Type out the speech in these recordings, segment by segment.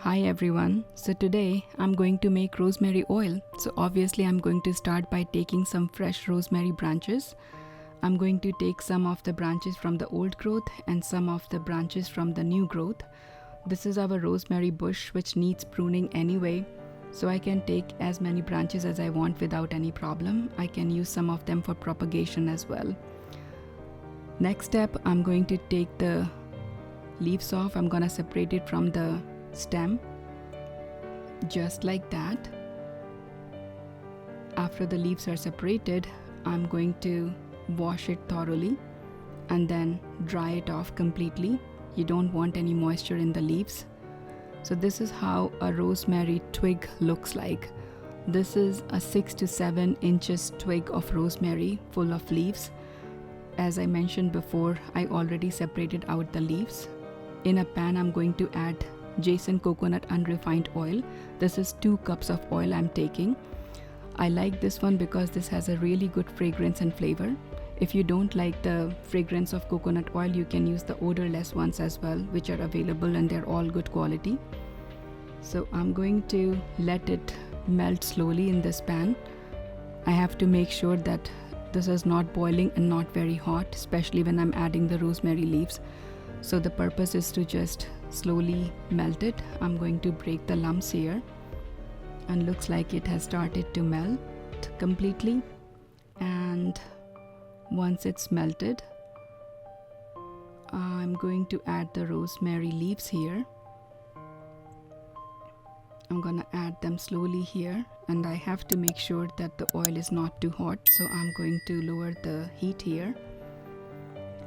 Hi everyone, so today I'm going to make rosemary oil. So obviously I'm going to start by taking some fresh rosemary branches. I'm going to take some of the branches from the old growth and some of the branches from the new growth. This is our rosemary bush which needs pruning anyway, so I can take as many branches as I want without any problem. I can use some of them for propagation as well. Next step, I'm going to take the leaves off. I'm gonna separate it from the stem, just like that. After the leaves are separated, I'm going to wash it thoroughly and then dry it off completely. You don't want any moisture in the leaves. So this is how a rosemary twig looks like. This is a 6 to 7 inches twig of rosemary full of leaves. As I mentioned before, I already separated out the leaves. In a pan, I'm going to add Jason coconut unrefined oil. This is 2 cups of oil I'm taking. I like this one because this has a really good fragrance and flavor. If you don't like the fragrance of coconut oil, you can use the odorless ones as well, which are available and they're all good quality. So I'm going to let it melt slowly in this pan. I have to make sure that this is not boiling and not very hot, especially when I'm adding the rosemary leaves. So the purpose is to just slowly melt it. I'm going to break the lumps here, and looks like it has started to melt completely. And once it's melted, I'm going to add the rosemary leaves here. I'm gonna add them slowly here, and I have to make sure that the oil is not too hot, so I'm going to lower the heat here.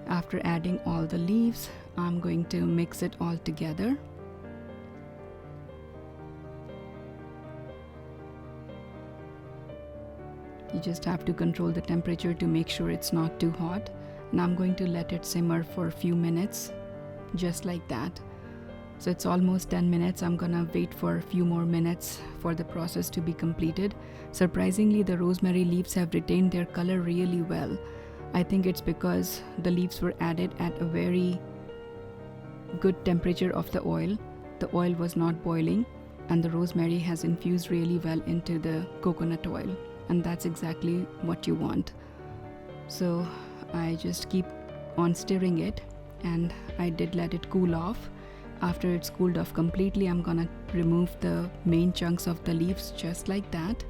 After adding all the leaves, I'm going to mix it all together. You just have to control the temperature to make sure it's not too hot. And I'm going to let it simmer for a few minutes, just like that. So it's almost 10 minutes. I'm gonna wait for a few more minutes for the process to be completed. Surprisingly, the rosemary leaves have retained their color really well. I think it's because the leaves were added at a very good temperature of the oil. The oil was not boiling, and the rosemary has infused really well into the coconut oil, and that's exactly what you want. So I just keep on stirring it, and I did let it cool off. After it's cooled off completely, I'm gonna remove the main chunks of the leaves just like that.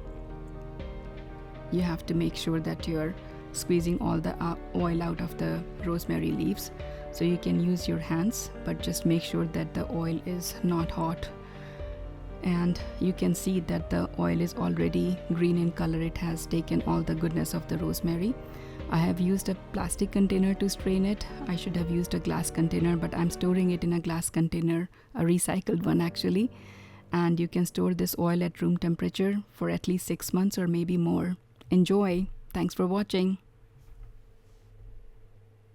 You have to make sure that you're squeezing all the oil out of the rosemary leaves. So you can use your hands, but just make sure that the oil is not hot. And you can see that the oil is already green in color. It has taken all the goodness of the rosemary. I have used a plastic container to strain it. I should have used a glass container, but I'm storing it in a glass container, a recycled one actually. And you can store this oil at room temperature for at least 6 months or maybe more. Enjoy! Thanks for watching.